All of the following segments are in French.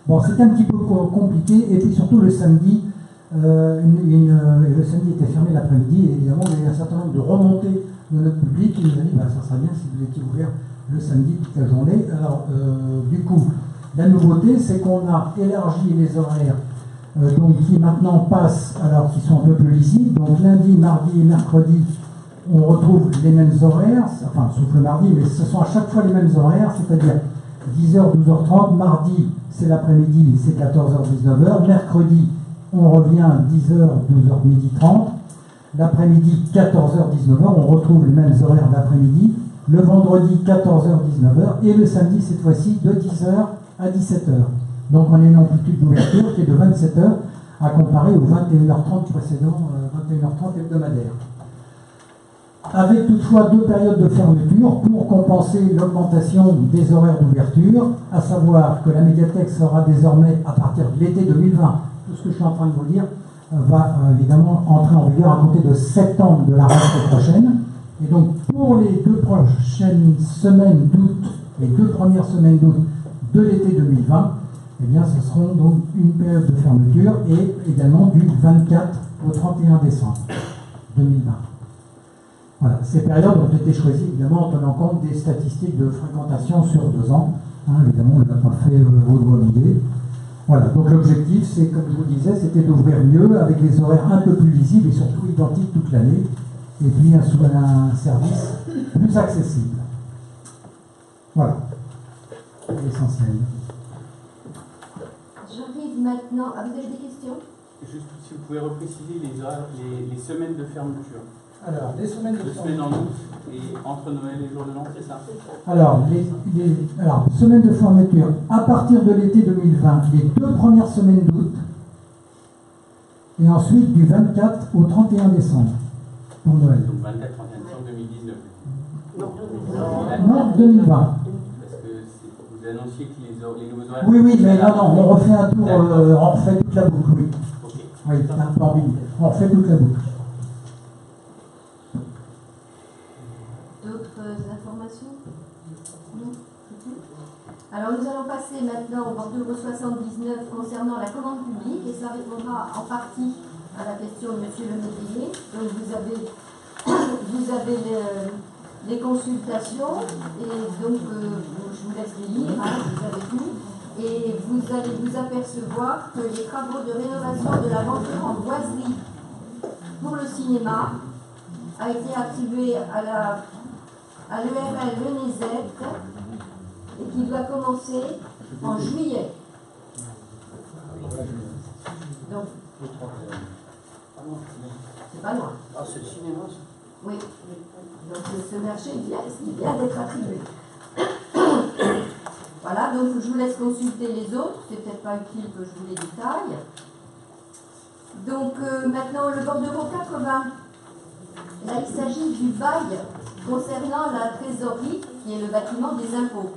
Bon, c'était un petit peu compliqué, et puis surtout le samedi, le samedi était fermé l'après-midi, et évidemment, il y a eu un certain nombre de remontées de notre public qui nous a dit bah, ça serait bien si vous étiez ouvert le samedi toute la journée. Alors, du coup, la nouveauté, c'est qu'on a élargi les horaires donc, qui maintenant passent, alors qu'ils sont un peu plus lisibles. Donc, lundi, mardi et mercredi, on retrouve les mêmes horaires, enfin, sauf le mardi, mais ce sont à chaque fois les mêmes horaires, c'est-à-dire 10h, 12h30. Mardi, c'est l'après-midi, c'est 14h, 19h. Mercredi, on revient 10h, 12h, midi 30. L'après-midi, 14h, 19h, on retrouve les mêmes horaires d'après-midi. Le vendredi, 14h, 19h. Et le samedi, cette fois-ci, de 10h à 17h. Donc on a une amplitude d'ouverture qui est de 27h à comparer aux 21h30 précédents, 21h30 hebdomadaires. Avec toutefois 2 périodes de fermeture pour compenser l'augmentation des horaires d'ouverture, à savoir que la médiathèque sera désormais, à partir de l'été 2020, tout ce que je suis en train de vous dire, va évidemment entrer en vigueur à compter de septembre de la rentrée prochaine. Et donc pour les 2 prochaines semaines d'août, les 2 premières semaines d'août de l'été 2020, eh bien ce seront donc une période de fermeture et également du 24 au 31 décembre 2020. Voilà, ces périodes ont été choisies évidemment en tenant compte des statistiques de fréquentation sur 2 ans. Évidemment, on ne l'a pas fait au doigt mouillé. Voilà, donc l'objectif, c'est, comme je vous le disais, c'était d'ouvrir mieux, avec des horaires un peu plus lisibles et surtout identiques toute l'année, et puis un service plus accessible. Voilà, l'essentiel. J'arrive maintenant. Ah, vous avez des questions? Juste si vous pouvez repréciser les semaines de fermeture. Alors, les semaines de fermeture. Semaines en août et entre Noël et jour de l'an, c'est ça? Alors, semaines de fermeture, à partir de l'été 2020, les 2 premières semaines d'août, et ensuite du 24 au 31 décembre, pour Noël. Donc 24, 31 décembre 2019. Non, 2020. Parce que vous annonciez que les nouveaux horaires... Oui, mais non, on refait un tour, on refait toute la boucle, oui. Okay. Oui, c'est un peu ambigu. On refait toute la boucle. D'autres informations? Non? Alors nous allons passer maintenant au bordereau 79 concernant la commande publique, et ça répondra en partie à la question de M. le métayer. Donc vous avez les consultations, et donc je vous laisse les lire, vous avez tout, et vous allez vous apercevoir que les travaux de rénovation de l'aventure en boiserie pour le cinéma a été attribué à l'ERL Lenezette, et qui doit commencer en juillet. Donc, c'est pas loin. Ah, c'est le cinéma, ça? Oui. Donc, ce marché vient d'être attribué. Voilà, donc je vous laisse consulter les autres. C'est peut-être pas utile que je vous les détaille. Donc, maintenant, le bordereau 80. Là, il s'agit du bail concernant la trésorerie, qui est le bâtiment des impôts.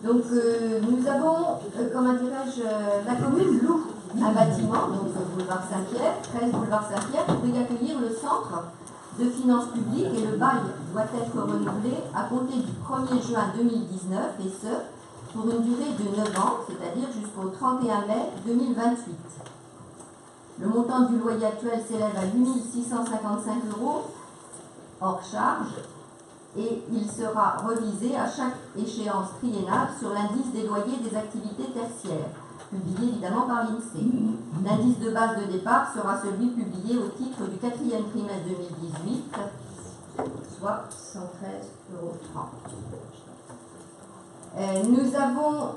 Donc, nous avons, comment dirais-je, la commune loue un bâtiment, donc boulevard Saint-Pierre, 13 boulevard Saint-Pierre, pour y accueillir le centre de finances publiques, et le bail doit être renouvelé à compter du 1er juin 2019, et ce, pour une durée de 9 ans, c'est-à-dire jusqu'au 31 mai 2028. Le montant du loyer actuel s'élève à 8 655 € hors charge, et il sera revisé à chaque échéance triennale sur l'indice des loyers des activités tertiaires, publié évidemment par l'INSEE. L'indice de base de départ sera celui publié au titre du 4e trimestre 2018, soit 113,30 €. Nous avons,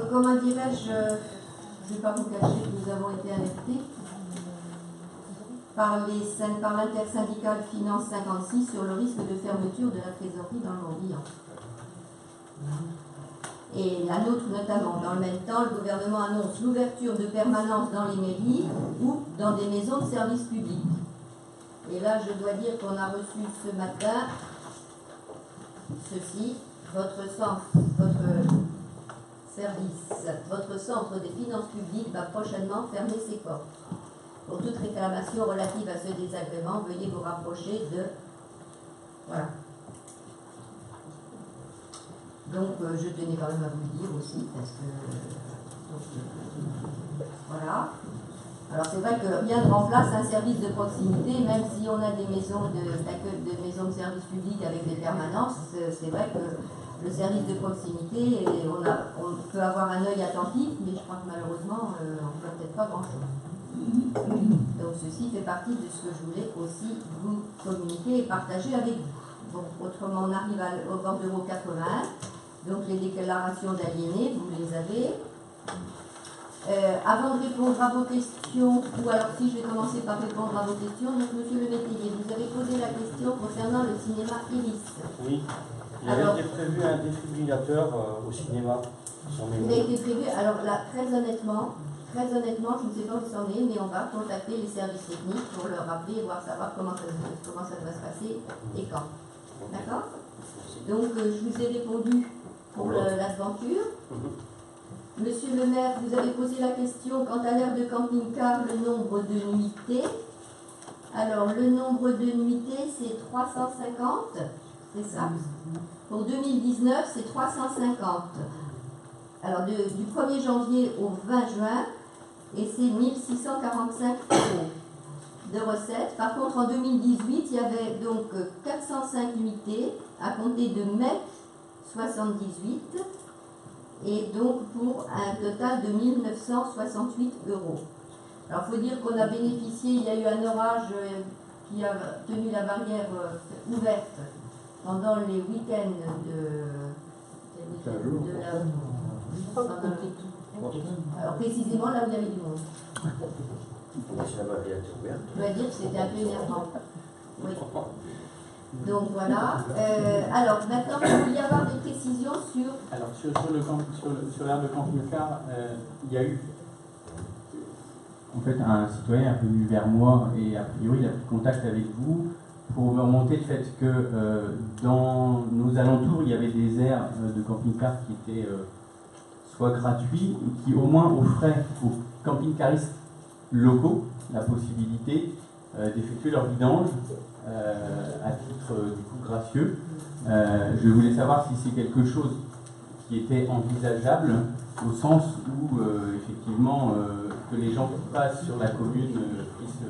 comment dirais-je, ne vais pas vous cacher que nous avons été alertés par l'intersyndicale Finance 56 sur le risque de fermeture de la trésorerie dans le Morbihan. Et la nôtre notamment. Dans le même temps, le gouvernement annonce l'ouverture de permanences dans les mairies ou dans des maisons de services publics. Et là, je dois dire qu'on a reçu ce matin ceci, votre centre des finances publiques va prochainement fermer ses portes. Pour toute réclamation relative à ce désagrément, veuillez vous rapprocher de... Voilà. Donc, je tenais quand même à vous le dire aussi, parce que Alors c'est vrai que rien ne remplace un service de proximité, même si on a des maisons de maisons de service public avec des permanences, c'est vrai que le service de proximité, on peut avoir un œil attentif, mais je crois que malheureusement, on ne peut peut-être pas grand-chose. Donc ceci fait partie de ce que je voulais aussi vous communiquer et partager avec vous. Donc autrement, on arrive au bordereau 81, donc les déclarations d'aliénés, vous les avez. Avant de répondre à vos questions, ou alors si je vais commencer par répondre à vos questions, donc monsieur le métayer, vous avez posé la question concernant le cinéma Iris. Oui, il avait été prévu un défibrillateur au cinéma. Il a été prévu, alors là, très honnêtement, je ne sais pas où c'en est, mais on va contacter les services techniques pour leur rappeler et savoir comment ça va se passer et quand. D'accord? Donc, je vous ai répondu pour l'aventure. Monsieur le maire, vous avez posé la question quant à l'aire de camping-car, le nombre de nuitées. Alors, le nombre de nuitées, c'est 350, c'est ça. Pour 2019, c'est 350. Alors, du 1er janvier au 20 juin, et c'est 1645 € de recettes. Par contre, en 2018, il y avait donc 405 nuitées à compter de mai 78, et donc pour un total de 1968 €. Alors, il faut dire qu'on a bénéficié, il y a eu un orage qui a tenu la barrière ouverte pendant les week-ends alors précisément là où il y avait du monde. Je dois dire que c'était un peu énervant. Oui. Donc voilà. Alors maintenant, il faut y avoir des précisions sur... Alors sur l'aire de camping-car, il y a eu... En fait, un citoyen est venu vers moi et a priori il a pris contact avec vous pour me remonter le fait que dans nos alentours, il y avait des aires de camping-car qui étaient soit gratuits et qui au moins offraient aux camping-caristes locaux la possibilité d'effectuer leur vidange à titre du coup gracieux. Je voulais savoir si c'est quelque chose qui était envisageable au sens où effectivement que les gens qui passent sur la commune puissent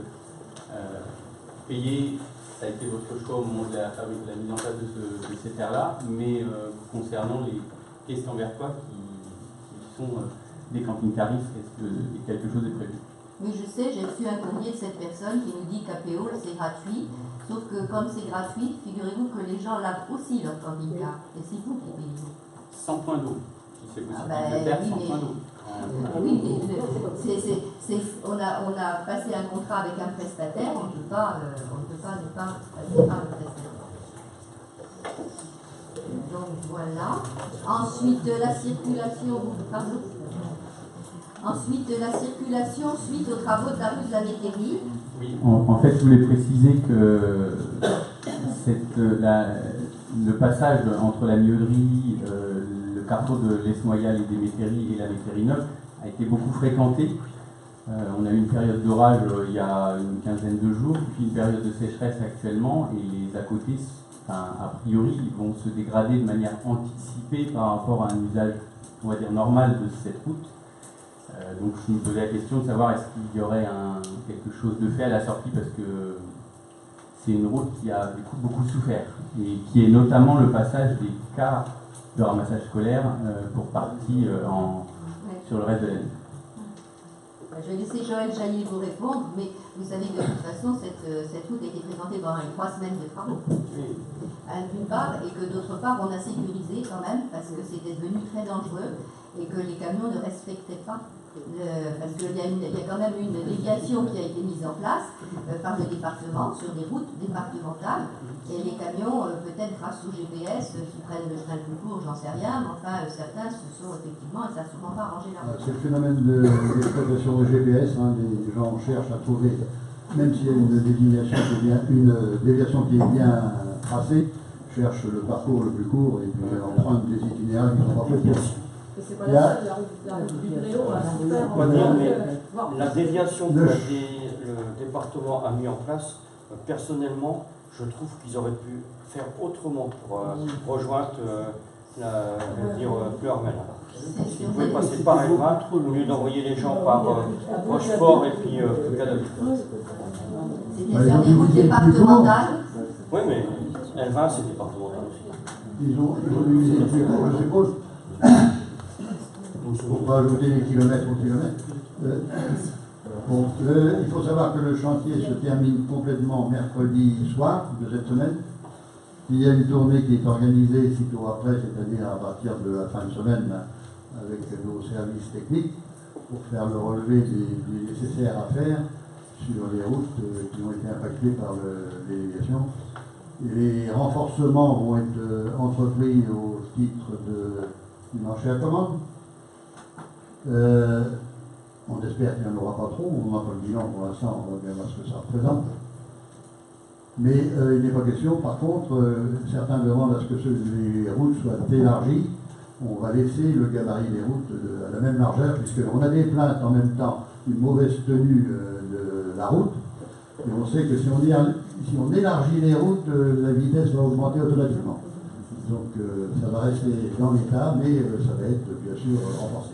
payer. Ça a été votre choix au moment de la mise en place de cette aire-là, mais concernant les Questembertois qui sont des camping-caristes, est-ce que quelque chose est prévu? Oui, je sais, j'ai reçu un courrier de cette personne qui nous dit qu'à Péole, c'est gratuit, sauf que comme c'est gratuit, figurez-vous que les gens lavent aussi leur camping-car, et c'est vous qui payez. Sans point d'eau, si c'est possible ben, de faire oui, sans point d'eau. Oui, on a passé un contrat avec un prestataire, on ne peut pas ne pas passer par le prestataire. Donc voilà. Ensuite, la circulation, pardon. Ensuite, la circulation suite aux travaux de la rue de la Métairie. Oui. En fait, je voulais préciser que le passage entre la Miauderie, le carrefour de l'Esmoyal et des Métairies et la Métairie neuve a été beaucoup fréquenté. On a eu une période d'orage il y a une quinzaine de jours, puis une période de sécheresse actuellement, et les à côté, a priori, vont se dégrader de manière anticipée par rapport à un usage, on va dire, normal de cette route. Donc je me posais la question de savoir est-ce qu'il y aurait quelque chose de fait à la sortie, parce que c'est une route qui a du coup beaucoup souffert, et qui est notamment le passage des cars de ramassage scolaire pour partie sur le reste de l'année. Je vais laisser Joël Jaillet vous répondre, mais vous savez que de toute façon, cette route a été présentée pendant les 3 semaines de travaux. D'une part, et que d'autre part, on a sécurisé quand même, parce que c'était devenu très dangereux, et que les camions ne respectaient pas. Parce qu'il y a quand même une déviation qui a été mise en place par le département sur des routes départementales, et les camions, peut-être grâce au GPS, qui prennent le train plus court, j'en sais rien, mais enfin certains se sont effectivement, et ça n'a souvent pas arrangé la route. C'est le phénomène d'exploitation au GPS, les gens cherchent à trouver, même s'il y a une déviation qui est bien tracée, cherchent le parcours le plus court et puis empruntent des itinéraires qui ne sont pas possibles. C'est pas la seule, la route du vélo a super. La déviation que le département a mis en place, personnellement, je trouve qu'ils auraient pu faire autrement pour rejoindre Pleurmel. C'est Vous pouvez passer par Elvin au lieu d'envoyer les gens par Rochefort et puis Cadolite. C'était sur des routes départementales. Oui, mais Elvin, c'est départemental aussi. Ils ont divisé le plus court, je suppose. Pour pas ajouter les kilomètres au kilomètre. Bon, il faut savoir que le chantier se termine complètement mercredi soir de cette semaine. Il y a une tournée qui est organisée sitôt après, c'est-à-dire à partir de la fin de semaine, avec nos services techniques, pour faire le relevé des nécessaires à faire sur les routes qui ont été impactées par l'élévation. Les renforcements vont être entrepris au titre du marché à commande. On espère qu'il n'y en aura pas trop, on n'a pas le bilan pour l'instant, on va bien voir ce que ça représente. Mais il n'est pas question, par contre, certains demandent à ce que les routes soient élargies. On va laisser le gabarit des routes à la même largeur, puisqu'on a des plaintes en même temps d'une mauvaise tenue de la route. Et on sait que si on élargit les routes, la vitesse va augmenter automatiquement. Donc ça va rester dans l'état, mais ça va être bien sûr renforcé.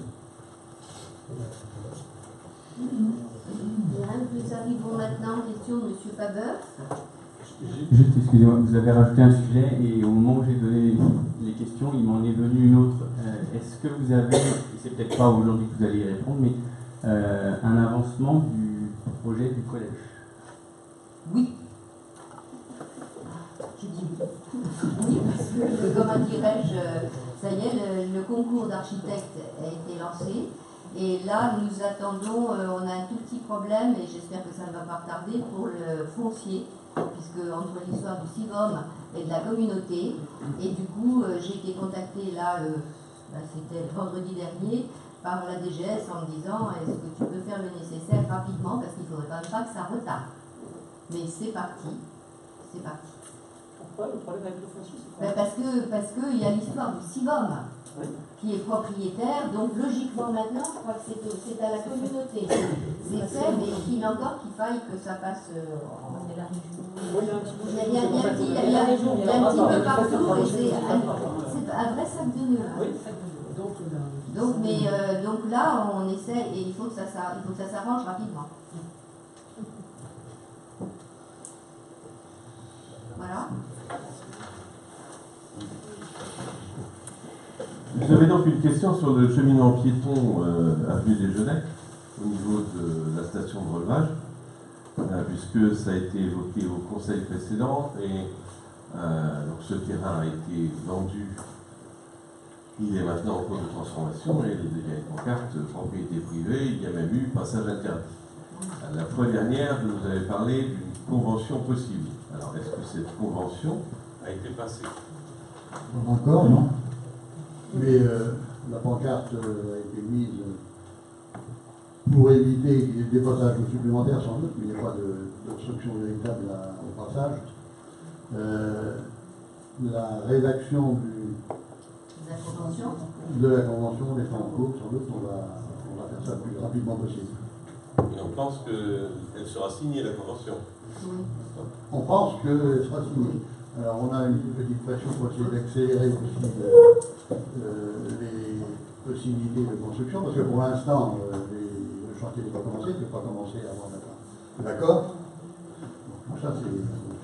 Bien, nous arrivons maintenant aux questions de M. Faber. Juste, excusez-moi, vous avez rajouté un sujet et au moment où j'ai donné les questions, il m'en est venu une autre. Est-ce que vous avez, et c'est peut-être pas aujourd'hui que vous allez y répondre, mais un avancement du projet du collège? Oui. Je dis oui. Oui, parce que, comment dirais-je, ça y est, le concours d'architecte a été lancé. Et là, nous attendons, on a un tout petit problème, et j'espère que ça ne va pas tarder, pour le foncier, puisque entre l'histoire du CIVOM et de la communauté, et du coup, j'ai été contactée là, c'était le vendredi dernier, par la DGS en me disant, est-ce que tu peux faire le nécessaire rapidement, parce qu'il ne faudrait quand même pas que ça retarde. Mais c'est parti, c'est parti. Pourquoi le problème avec le foncier? Parce que il y a l'histoire du CIVOM. Oui. Qui est propriétaire, donc logiquement maintenant, je crois que c'est à la communauté. C'est fait, mais il encore qu'il faille que ça passe en élargissement. Il y a un petit peu partout, et c'est un vrai sac de nœuds. Oui. Donc là, on essaie, et il faut que ça s'arrange rapidement. Voilà. J'avais donc une question sur le cheminement piéton avenue des Genêts, au niveau de la station de relevage, puisque ça a été évoqué au conseil précédent, et donc ce terrain a été vendu, il est maintenant en cours de transformation, et il y a une pancarte propriété privée, il y a même eu passage interdit. La fois dernière, je vous avais parlé d'une convention possible. Alors, est-ce que cette convention a été passée? Encore, non. Mais la pancarte a été mise pour éviter des passages supplémentaires sans doute, mais il n'y a pas d'obstruction véritable au passage. La rédaction de la convention est en cours, sans doute on va faire ça le plus rapidement possible. Et on pense qu'elle sera signée, la convention. Oui. On pense qu'elle sera signée. Alors on a une petite pression pour essayer d'accélérer aussi les possibilités de construction, parce que pour l'instant, le chantier n'est pas commencé, il ne peut pas commencer avant d'avoir l'accord. Donc ça, c'est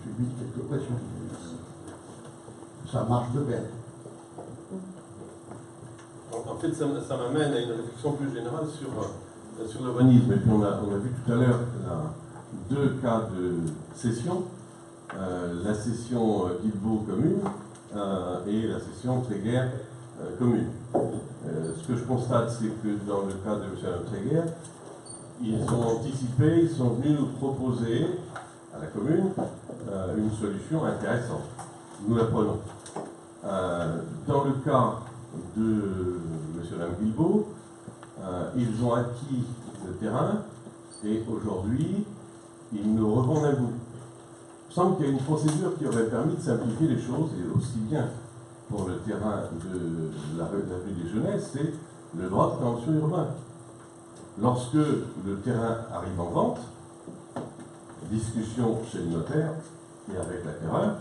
subi de quelques pressions. Ça marche de pair. En fait, ça m'amène à une réflexion plus générale sur l'urbanisme. Et puis on a vu tout à l'heure deux cas de cession. La cession Guilbeault commune et la cession Tréguer commune. Ce que je constate, c'est que dans le cas de M. Tréguer, ils ont anticipé, ils sont venus nous proposer à la commune une solution intéressante. Nous la prenons. Dans le cas de M. Guilbeault, ils ont acquis le terrain et aujourd'hui, ils nous revendent à vous. Il me semble qu'il y a une procédure qui aurait permis de simplifier les choses, et aussi bien pour le terrain de la rue des Genêts, c'est le droit de préemption urbain. Lorsque le terrain arrive en vente, discussion chez le notaire et avec l'acquéreur,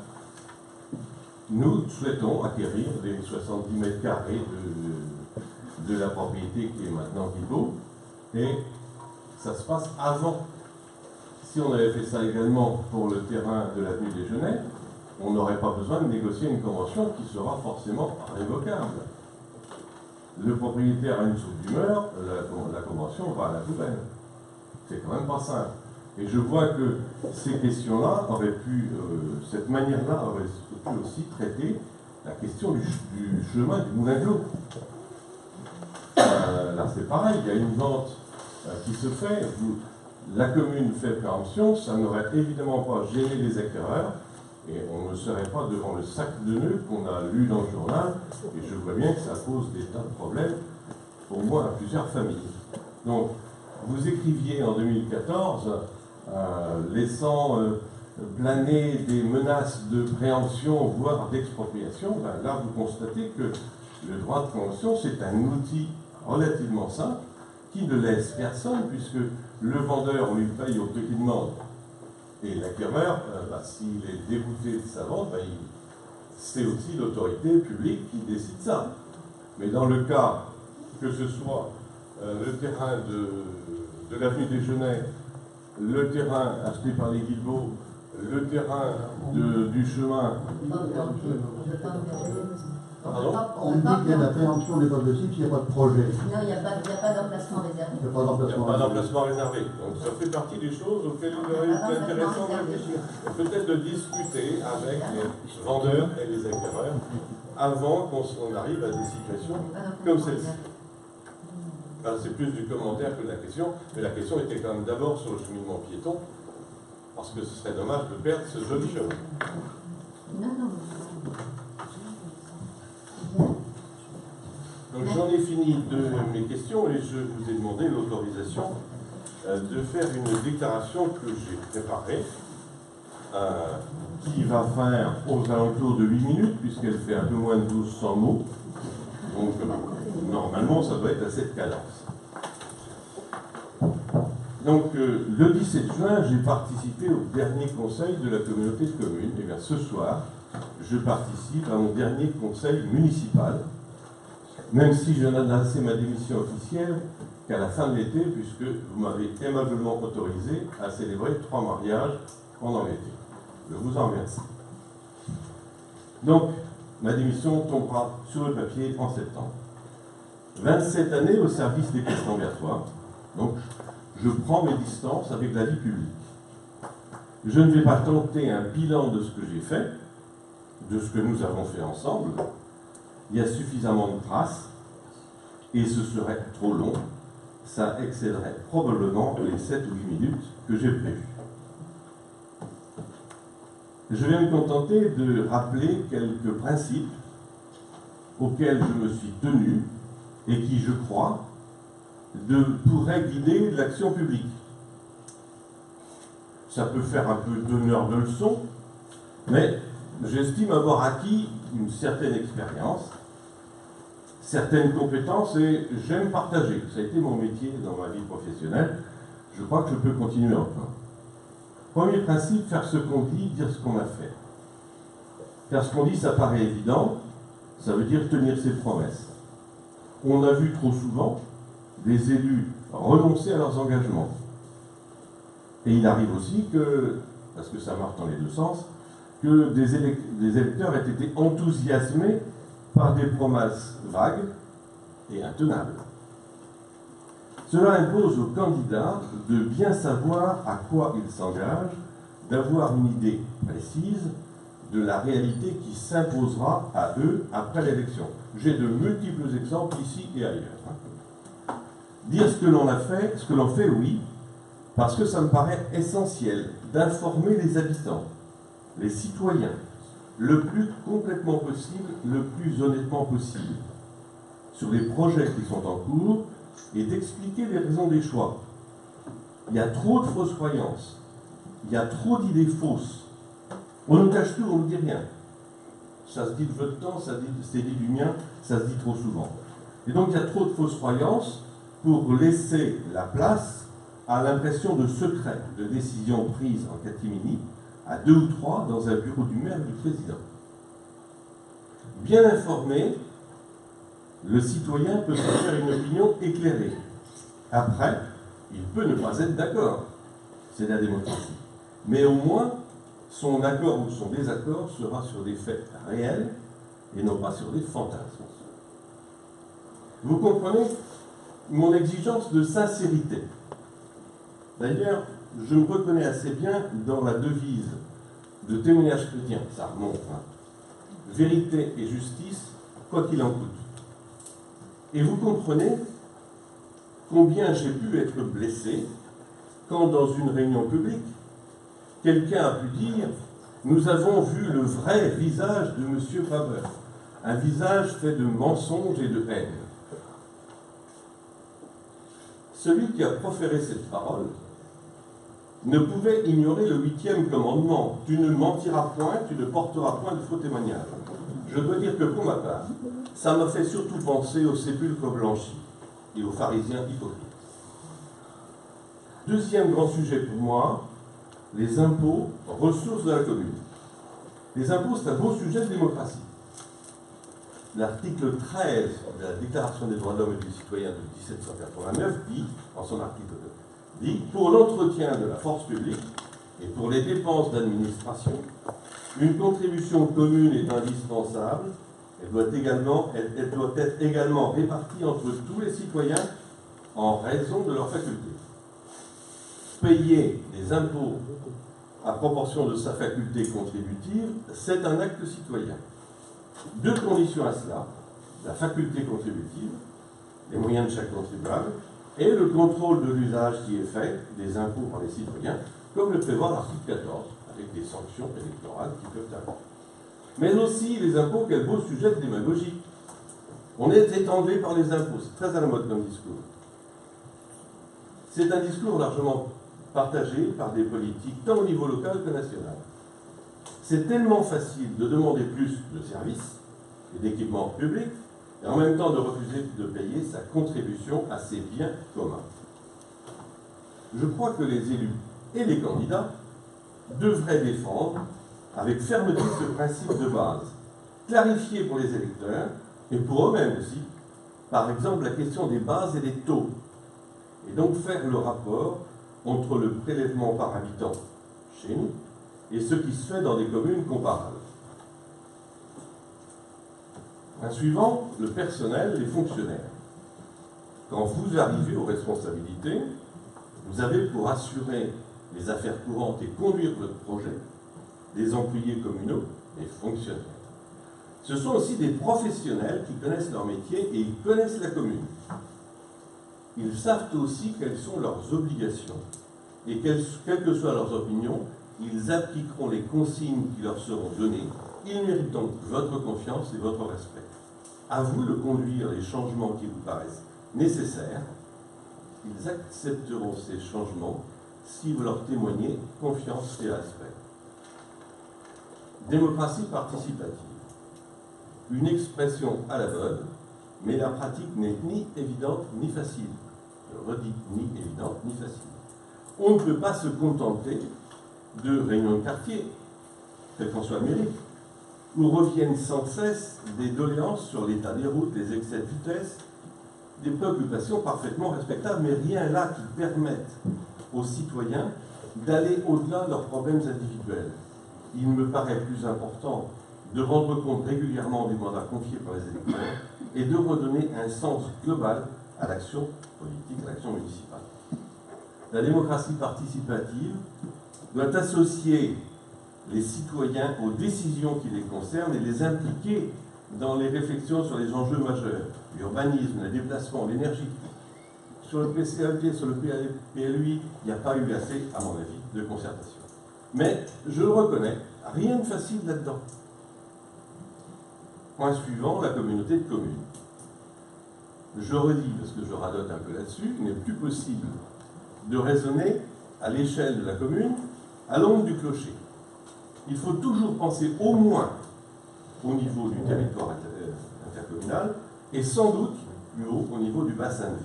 nous souhaitons acquérir les 70 mètres carrés de la propriété qui est maintenant Guilbault, et ça se passe avant. Si on avait fait ça également pour le terrain de l'avenue des Genêts, on n'aurait pas besoin de négocier une convention qui sera forcément révocable. Le propriétaire a une saute d'humeur, la convention va à la poubelle. C'est quand même pas simple. Et je vois que ces questions-là auraient pu, cette manière-là aurait pu aussi traiter la question du chemin du Moulin de l'eau. Là c'est pareil, il y a une vente qui se fait, la commune fait préemption, ça n'aurait évidemment pas gêné les acquéreurs, et on ne serait pas devant le sac de nœuds qu'on a lu dans le journal, et je vois bien que ça pose des tas de problèmes, au moins à plusieurs familles. Donc, vous écriviez en 2014, laissant planer des menaces de préemption, voire d'expropriation. Ben là, vous constatez que le droit de préemption, c'est un outil relativement simple qui ne laisse personne, puisque le vendeur lui paye au prix qu'il demande. Et l'acquéreur, s'il est dégoûté de sa vente, c'est aussi l'autorité publique qui décide ça. Mais dans le cas que ce soit le terrain de l'avenue des Genêts, le terrain acheté par les Guilbault, le terrain du chemin. Pardon ? On dit que la préemption n'est pas possible s'il n'y a pas de projet. Non, il n'y a pas d'emplacement réservé. Il n'y a pas d'emplacement pas réservé. d'emplacement réservé. Donc ça fait partie des choses auxquelles il aurait été intéressant de réfléchir. Peut-être de discuter avec les vendeurs et les acquéreurs avant qu'on arrive à des situations comme celle-ci. Alors, c'est plus du commentaire que de la question, mais la question était quand même d'abord sur le cheminement piéton, parce que ce serait dommage de perdre ce joli chemin. Non. Donc j'en ai fini de mes questions et je vous ai demandé l'autorisation de faire une déclaration que j'ai préparée, qui va faire aux alentours de 8 minutes, puisqu'elle fait un peu moins de 1200 mots. Donc normalement ça doit être à cette cadence. Donc le 17 juin, j'ai participé au dernier conseil de la communauté de communes. Et bien ce soir, je participe à mon dernier conseil municipal, même si je n'ai lancé ma démission officielle qu'à la fin de l'été, puisque vous m'avez aimablement autorisé à célébrer 3 mariages pendant l'été. Je vous en remercie. Donc, ma démission tombera sur le papier en septembre. 27 années au service des Castres-en-Berthois, donc je prends mes distances avec la vie publique. Je ne vais pas tenter un bilan de ce que j'ai fait, de ce que nous avons fait ensemble. Il y a suffisamment de traces, et ce serait trop long. Ça excéderait probablement les 7 ou 8 minutes que j'ai prévues. Je vais me contenter de rappeler quelques principes auxquels je me suis tenu et qui, je crois, pourraient guider l'action publique. Ça peut faire un peu d'honneur de leçon, mais j'estime avoir acquis une certaine expérience, certaines compétences, et j'aime partager. Ça a été mon métier dans ma vie professionnelle. Je crois que je peux continuer encore. Premier principe, faire ce qu'on dit, dire ce qu'on a fait. Faire ce qu'on dit, ça paraît évident, ça veut dire tenir ses promesses. On a vu trop souvent des élus renoncer à leurs engagements. Et il arrive aussi que, parce que ça marche dans les deux sens, que des électeurs aient été enthousiasmés par des promesses vagues et intenables. Cela impose aux candidats de bien savoir à quoi ils s'engagent, d'avoir une idée précise de la réalité qui s'imposera à eux après l'élection. J'ai de multiples exemples ici et ailleurs. Dire ce que l'on a fait, ce que l'on fait, oui, parce que ça me paraît essentiel d'informer les habitants, les citoyens, le plus complètement possible, le plus honnêtement possible, sur les projets qui sont en cours et d'expliquer les raisons des choix. Il y a trop de fausses croyances, il y a trop d'idées fausses. On nous cache tout, on ne dit rien. Ça se dit de votre temps, ça c'est dit du mien, ça se dit trop souvent. Et donc il y a trop de fausses croyances pour laisser la place à l'impression de secret, de décisions prises en catimini, à 2 ou 3 dans un bureau du maire ou du président. Bien informé, le citoyen peut se faire une opinion éclairée. Après, il peut ne pas être d'accord. C'est la démocratie. Mais au moins, son accord ou son désaccord sera sur des faits réels et non pas sur des fantasmes. Vous comprenez mon exigence de sincérité. D'ailleurs, je me reconnais assez bien dans la devise de témoignage chrétien, ça remonte, hein. Vérité et justice, quoi qu'il en coûte. Et vous comprenez combien j'ai pu être blessé quand, dans une réunion publique, quelqu'un a pu dire « Nous avons vu le vrai visage de M. Faber, un visage fait de mensonges et de haine. » Celui qui a proféré cette parole ne pouvait ignorer le 8e commandement. Tu ne mentiras point, tu ne porteras point de faux témoignages. Je dois dire que pour ma part, ça m'a fait surtout penser aux sépulcres blanchis et aux pharisiens hypocrites. Deuxième grand sujet pour moi, les impôts, ressources de la commune. Les impôts, c'est un beau sujet de démocratie. L'article 13 de la Déclaration des droits de l'homme et du citoyen de 1789 dit, en son article 2, dit « Pour l'entretien de la force publique et pour les dépenses d'administration, une contribution commune est indispensable. Elle doit être également répartie entre tous les citoyens en raison de leurs facultés. Payer des impôts à proportion de sa faculté contributive, c'est un acte citoyen. Deux conditions à cela, la faculté contributive, les moyens de chaque contribuable, et le contrôle de l'usage qui est fait des impôts par les citoyens, comme le prévoit l'article 14, avec des sanctions électorales qui peuvent arriver. Mais aussi les impôts, quel beau sujet de démagogie. On est étranglé par les impôts, c'est très à la mode comme discours. C'est un discours largement partagé par des politiques, tant au niveau local que national. C'est tellement facile de demander plus de services et d'équipements publics, et en même temps de refuser de payer sa contribution à ces biens communs. Je crois que les élus et les candidats devraient défendre avec fermeté ce principe de base, clarifier pour les électeurs, et pour eux-mêmes aussi, par exemple la question des bases et des taux, et donc faire le rapport entre le prélèvement par habitant chez nous et ce qui se fait dans des communes comparables. Un suivant, le personnel, les fonctionnaires. Quand vous arrivez aux responsabilités, vous avez pour assurer les affaires courantes et conduire votre projet des employés communaux et fonctionnaires. Ce sont aussi des professionnels qui connaissent leur métier et ils connaissent la commune. Ils savent aussi quelles sont leurs obligations et quelles que soient leurs opinions, ils appliqueront les consignes qui leur seront données. Ils méritent donc votre confiance et votre respect. À vous de conduire les changements qui vous paraissent nécessaires. Ils accepteront ces changements si vous leur témoignez confiance et respect. Démocratie participative. Une expression à la mode, mais la pratique n'est ni évidente ni facile. Je redis, ni évidente ni facile. On ne peut pas se contenter de réunions de quartier, quelle qu'en soit le mérite, où reviennent sans cesse des doléances sur l'état des routes, les excès de vitesse, des préoccupations parfaitement respectables, mais rien là qui permette aux citoyens d'aller au-delà de leurs problèmes individuels. Il me paraît plus important de rendre compte régulièrement des mandats confiés par les électeurs et de redonner un sens global à l'action politique, à l'action municipale. La démocratie participative doit associer les citoyens aux décisions qui les concernent et les impliquer dans les réflexions sur les enjeux majeurs, l'urbanisme, les déplacements, l'énergie. Sur le PCAET, sur le PLUI, il n'y a pas eu assez, à mon avis, de concertation. Mais, je le reconnais, rien de facile là-dedans. Point suivant, la communauté de communes. Je redis, parce que je radote un peu là-dessus, il n'est plus possible de raisonner à l'échelle de la commune, à l'ombre du clocher. Il faut toujours penser au moins au niveau du territoire intercommunal et sans doute plus haut au niveau du bassin de vie.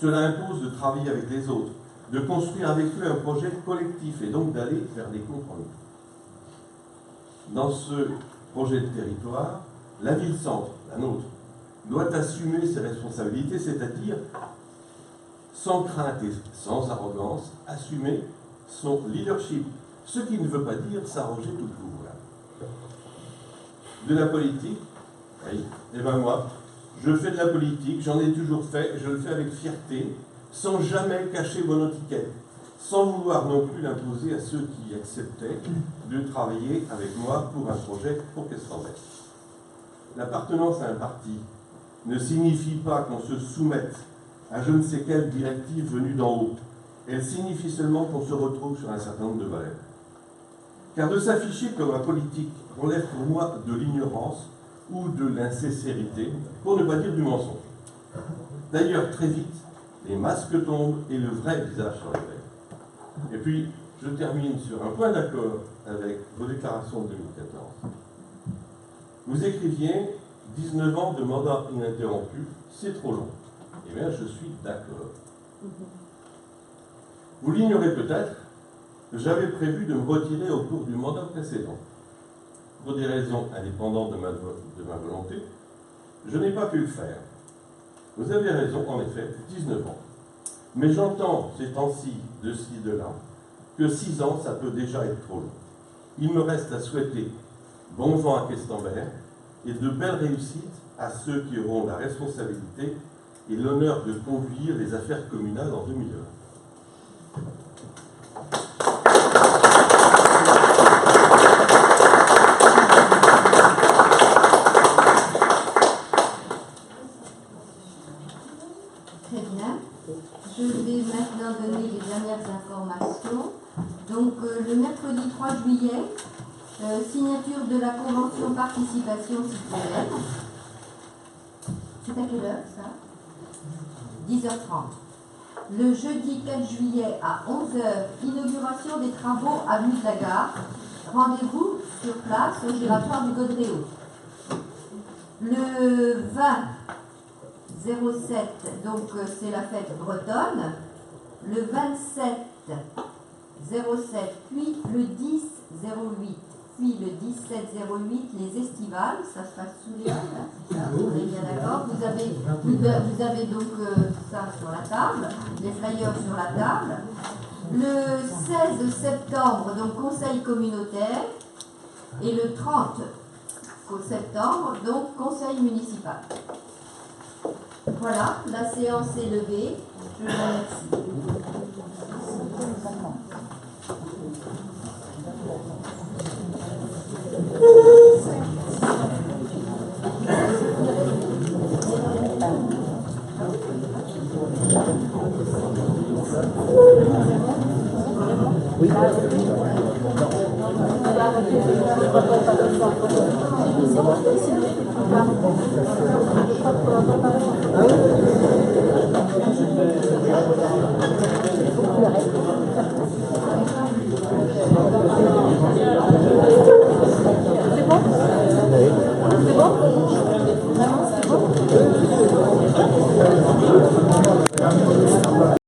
Cela impose de travailler avec les autres, de construire avec eux un projet collectif et donc d'aller vers des compromis. Dans ce projet de territoire, la ville-centre, la nôtre, doit assumer ses responsabilités, c'est-à-dire, sans crainte et sans arrogance, assumer son leadership. Ce qui ne veut pas dire s'arroger tout le pouvoir. De la politique, oui, et ben moi, je fais de la politique, j'en ai toujours fait, et je le fais avec fierté, sans jamais cacher mon étiquette, sans vouloir non plus l'imposer à ceux qui acceptaient de travailler avec moi pour un projet pour Questenberg. L'appartenance à un parti ne signifie pas qu'on se soumette à je ne sais quelle directive venue d'en haut. Elle signifie seulement qu'on se retrouve sur un certain nombre de valeurs. Car de s'afficher comme un politique relève pour moi de l'ignorance ou de l'insincérité, pour ne pas dire du mensonge. D'ailleurs, très vite, les masques tombent et le vrai visage se révèle. Et puis, je termine sur un point d'accord avec vos déclarations de 2014. Vous écriviez 19 ans de mandat ininterrompu, c'est trop long. Eh bien, je suis d'accord. Vous l'ignorez peut-être, j'avais prévu de me retirer au cours du mandat précédent. Pour des raisons indépendantes de ma volonté, je n'ai pas pu le faire. Vous avez raison, en effet, 19 ans. Mais j'entends ces temps-ci, de ci, de là, que 6 ans, ça peut déjà être trop long. Il me reste à souhaiter bon vent à Questenberg et de belles réussites à ceux qui auront la responsabilité et l'honneur de conduire les affaires communales en 2020. Très bien. Je vais maintenant donner les dernières informations. Donc, le mercredi 3 juillet, signature de la convention participation citoyenne. C'est à quelle heure, ça? 10h30. Le jeudi 4 juillet à 11h, inauguration des travaux avenue de la Gare. Rendez-vous sur place au giratoire du Godréo. Le 20-07, donc c'est la fête bretonne. Le 27-07, puis le 10-08, puis le 17-08, les estivales. Ça se passe sous les yeux, hein, c'est ça? On est bien d'accord. Vous avez donc ça sur la table, les flyers sur la table. Le 16 septembre, donc conseil communautaire. Et le 30 septembre, donc conseil municipal. Voilà, la séance est levée. Je vous remercie.